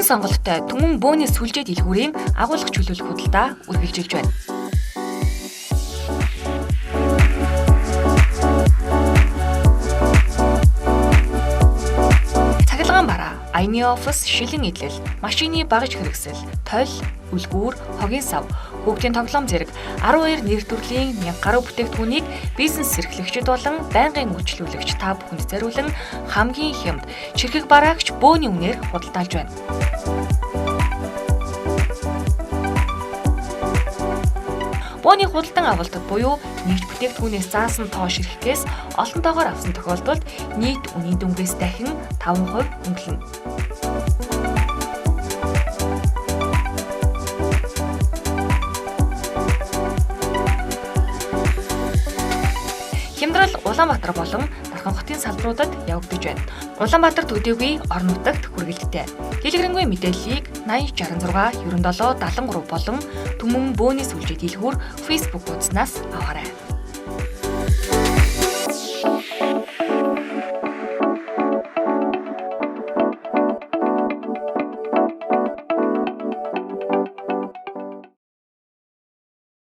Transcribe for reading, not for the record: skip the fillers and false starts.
Өвчин сонголттой түмэн бөөний сүлжээ дэлгүүрийн агуулгах чөлөөлөх худалдаа үргэлжилж байна. Цахилгаан бараа, аяны офис, шилэн идэл, машины багаж хэрэгсэл, тойл, үлгүүр, хогийн сав, хүүхдийн тоглоом зэрэг 12 нэр төрлийн 1000 гаруй бүтээгдэхүүнийг бизнес эрхлэгчид болон байнгын үйлчлүүлэгч та бүхэнд зориулан хамгийн хямд чихрэг бараагч бөөний үнээр худалдаалж байна. Бөөний худалдан авалт буюу нэгж бүтээгдэхүүнээс заасан тоо ширхгээс олон тоогоор авсан тохиолдолд нийт үнийн дүнгээс дахин 5% хөндлөнө. Хямдрал Улаанбаатар болон Дархан хотын салбаруудад явагдаж байна. Улаанбаатар төдийгүй орон нутагт хүргэлттэй. Дэлгэрэнгүй мэдээллийг 8066 97 73 болон Түмэн бөөний сүлжээ дэлгүүр Facebook хуудаснаас аваарай.